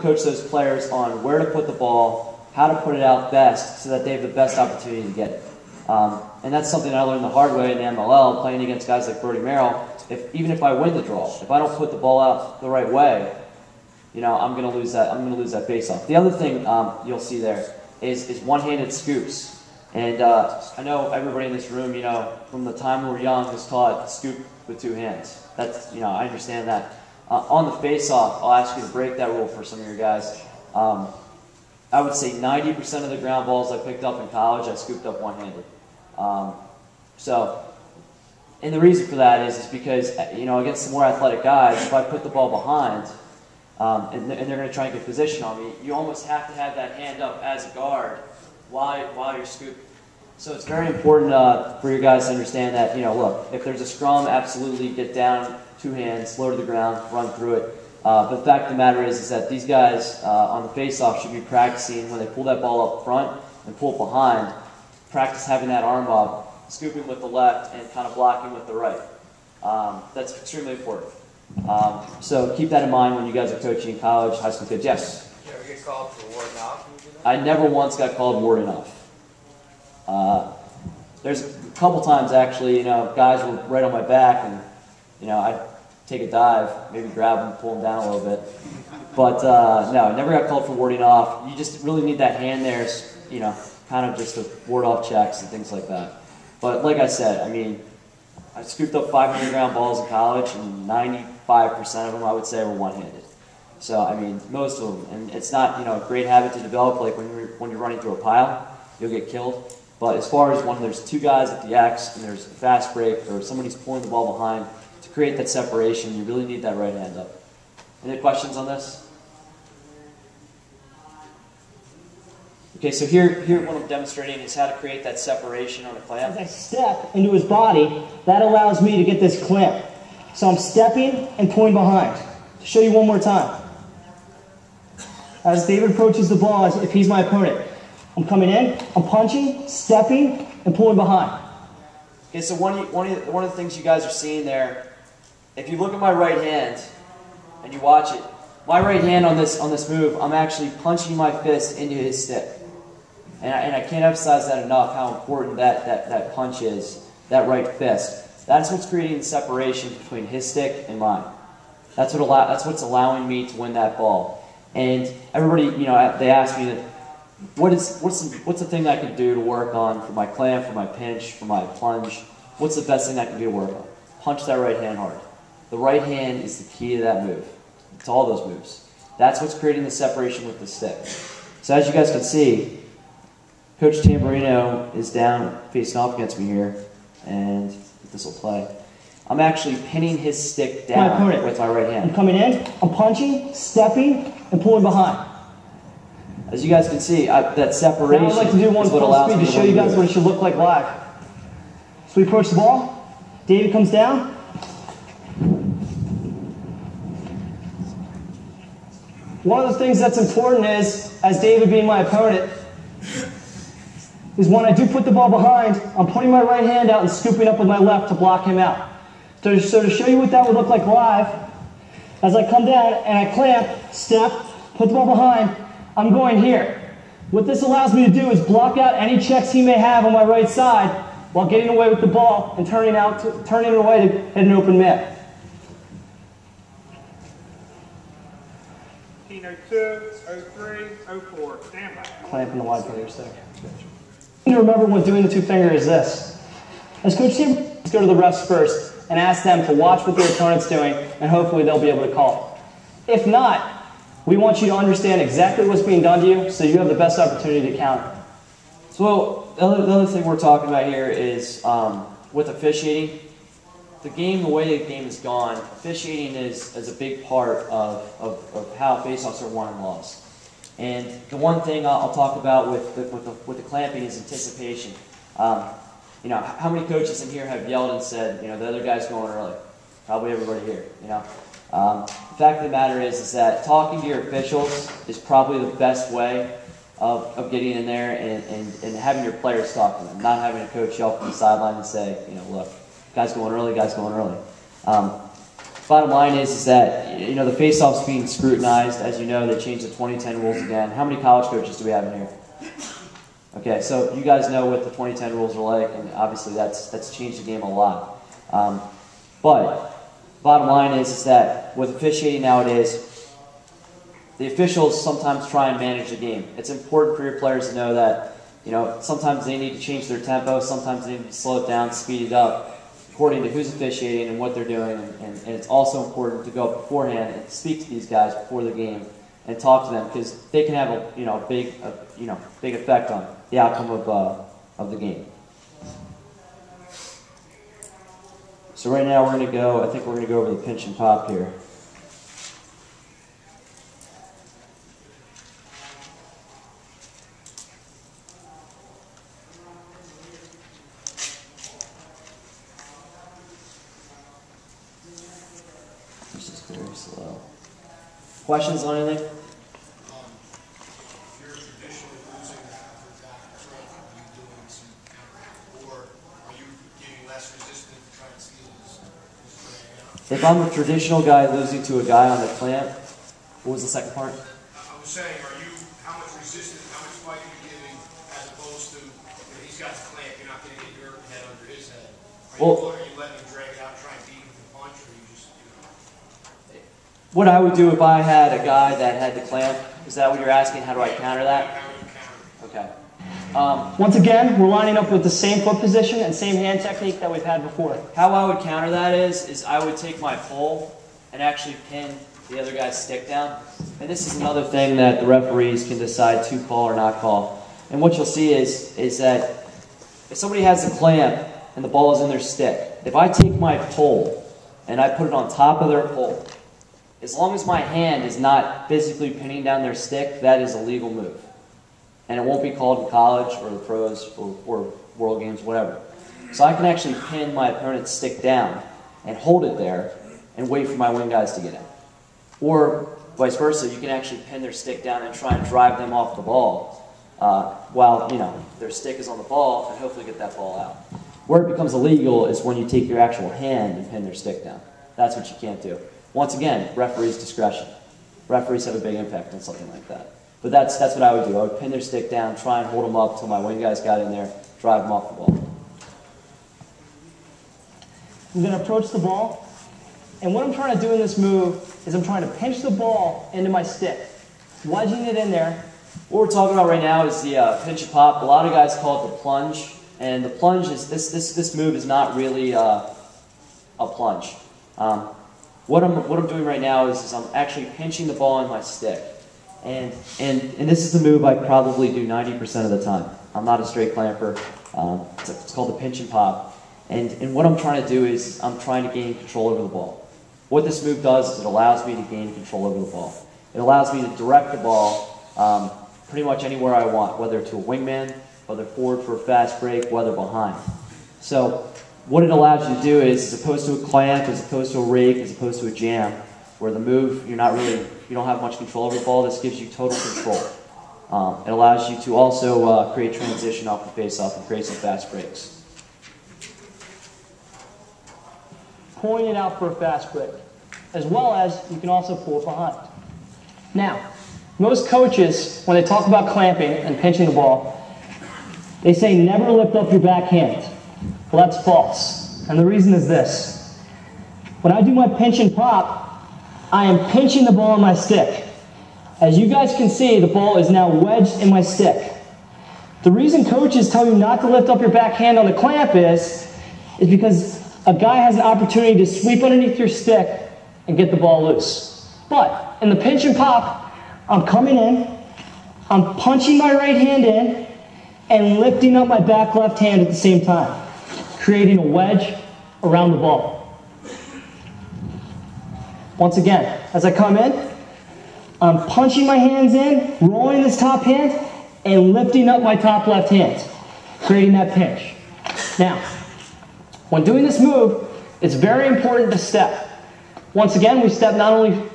coach those players on where to put the ball, how to put it out best so that they have the best opportunity to get it. And that's something I learned the hard way in the MLL, playing against guys like Brody Merrill. Even if I win the draw, if I don't put the ball out the right way, you know, I'm going to lose that. I'm going to lose that face-off. The other thing you'll see there is one-handed scoops. And I know everybody in this room, you know, from the time we were young, was taught to scoop with two hands. That's, you know, I understand that. On the face-off, I'll ask you to break that rule for some of your guys. I would say 90% of the ground balls I picked up in college, I scooped up one-handed. And the reason for that is because, you know, against the more athletic guys, if I put the ball behind, and they're going to try and get position on me, you almost have to have that hand up as a guard while you're scooping. So it's very important for you guys to understand that, you know, look, if there's a scrum, absolutely get down, two hands, low to the ground, run through it. But the fact of the matter is that these guys on the face-off should be practicing when they pull that ball up front and pull it behind, practice having that arm up, scooping with the left and kind of blocking with the right. That's extremely important. So keep that in mind when you guys are coaching in college, high school kids. Yes? Did you ever get called for warding off? I never once got called warding off. There's a couple times actually, you know, guys were right on my back and, you know, I'd take a dive, maybe grab them, pull them down a little bit. But no, I never got called for warding off. You just really need that hand there, you know, kind of just to ward off checks and things like that. But like I said, I mean, I scooped up 500 ground balls in college and 95% of them I would say were one-handed. So, I mean, most of them. And it's not, you know, a great habit to develop, like when you're running through a pile, you'll get killed. But as far as when there's two guys at the X and there's a fast break or somebody's pulling the ball behind, to create that separation, you really need that right hand up. Any questions on this? Okay, so here what I'm demonstrating is how to create that separation on a clamp. As I step into his body, that allows me to get this clamp. So I'm stepping and pulling behind. To show you one more time. As David approaches the ball, if he's my opponent, I'm coming in, I'm punching, stepping, and pulling behind. Okay, so one of the things you guys are seeing there, if you look at my right hand and you watch it, my right hand on this move, I'm actually punching my fist into his stick. And I can't emphasize that enough, how important that punch is, that right fist. That's what's creating the separation between his stick and mine. That's what's allowing me to win that ball. And everybody, you know, they ask me, what's the thing I can do to work on for my clamp, for my pinch, for my plunge? What's the best thing I can do to work on? Punch that right hand hard. The right hand is the key to that move. It's all those moves. That's what's creating the separation with the stick. So as you guys can see, Coach Tamburino is down facing off against me here, and this will play. I'm actually pinning his stick down with my right hand. I'm coming in, I'm punching, stepping, and pulling behind. As you guys can see, that separation now I'd like to do one full speed to show you guys what it should look like live. So we approach the ball, David comes down. One of the things that's important is, as David being my opponent, is when I do put the ball behind, I'm putting my right hand out and scooping up with my left to block him out. So to show you what that would look like live, as I come down and I clamp, step, put the ball behind, I'm going here. What this allows me to do is block out any checks he may have on my right side while getting away with the ball and turning it away to hit an open man. 02, 03, 04, stand by. Clamping the wide player stick. You need to remember when doing the two-finger is this. As Coach Tim, let's go to the refs first and ask them to watch what their opponent's doing, and hopefully they'll be able to call it. If not, we want you to understand exactly what's being done to you so you have the best opportunity to counter. So the other thing we're talking about here is with officiating. The way the game is gone, officiating is a big part of how face-offs are won and lost. And the one thing I'll talk about with the clamping is anticipation. You know, how many coaches in here have yelled and said, you know, the other guy's going early? Probably everybody here, you know. The fact of the matter is that talking to your officials is probably the best way of getting in there and having your players talk to them, not having a coach yell from the sideline and say, you know, look, guy's going early, guy's going early. bottom line is that, you know, the face-off's being scrutinized. As you know, they changed the 2010 rules again. How many college coaches do we have in here? Okay, so you guys know what the 2010 rules are like, and obviously that's changed the game a lot. But bottom line is that with officiating nowadays, the officials sometimes try and manage the game. It's important for your players to know that, you know, sometimes they need to change their tempo, sometimes they need to slow it down, speed it up, according to who's officiating and what they're doing. And it's also important to go up beforehand and speak to these guys before the game and talk to them, because they can have a big effect on the outcome of the game. So right now I think we're going to go over the pinch and pop here. This is very slow. Questions on anything? You're traditionally losing after that threat. Are you doing some counter, or are you getting less resistant to try and steal his out? If I'm a traditional guy losing to a guy on the clamp, what was the second part? I was saying, how much resistance, how much fight are you giving, as opposed to, he's got the clamp, you're not going to get your head under his head. Are you letting him drag it out and try and beat him with a punch, or are you just, What I would do if I had a guy that had the clamp, is that what you're asking? How do I counter that? how would you counter? Okay. Once again, we're lining up with the same foot position and same hand technique that we've had before. How I would counter that is I would take my pole and actually pin the other guy's stick down. And this is another thing that the referees can decide to call or not call. And what you'll see is that if somebody has the clamp and the ball is in their stick, if I take my pole and I put it on top of their pole, as long as my hand is not physically pinning down their stick, that is a legal move. And it won't be called in college or the pros or World Games, whatever. So I can actually pin my opponent's stick down and hold it there and wait for my wing guys to get in. Or vice versa, you can actually pin their stick down and try and drive them off the ball while, you know, their stick is on the ball, and hopefully get that ball out. Where it becomes illegal is when you take your actual hand and pin their stick down. That's what you can't do. Once again, referee's discretion. Referees have a big impact on something like that. But that's what I would do. I would pin their stick down, try and hold them up until my wing guys got in there, drive them off the ball. I'm going to approach the ball, and what I'm trying to do in this move is I'm trying to pinch the ball into my stick, wedging it in there. What we're talking about right now is the pinch and pop. A lot of guys call it the plunge, and the plunge is this move is not really a plunge. What I'm doing right now is I'm actually pinching the ball in my stick. And this is the move I probably do 90% of the time. I'm not a straight clamper. It's called the pinch and pop. And what I'm trying to do is I'm trying to gain control over the ball. What this move does is it allows me to gain control over the ball. It allows me to direct the ball pretty much anywhere I want, whether to a wingman, whether forward for a fast break, whether behind. So what it allows you to do is, as opposed to a clamp, as opposed to a rake, as opposed to a jam, where the move, you don't have much control over the ball, this gives you total control. It allows you to also create transition off the face-off and create some fast breaks. Pulling it out for a fast break, as well as you can also pull it behind. Now, most coaches, when they talk about clamping and pinching the ball, they say never lift up your backhand. Well, that's false, and the reason is this. When I do my pinch and pop, I am pinching the ball in my stick. As you guys can see, the ball is now wedged in my stick. The reason coaches tell you not to lift up your backhand on the clamp is because a guy has an opportunity to sweep underneath your stick and get the ball loose. But in the pinch and pop, I'm coming in, I'm punching my right hand in, and lifting up my back left hand at the same time, creating a wedge around the ball. Once again, as I come in, I'm punching my hands in, rolling this top hand, and lifting up my top left hand, creating that pinch. Now, when doing this move, it's very important to step. Once again, we step not only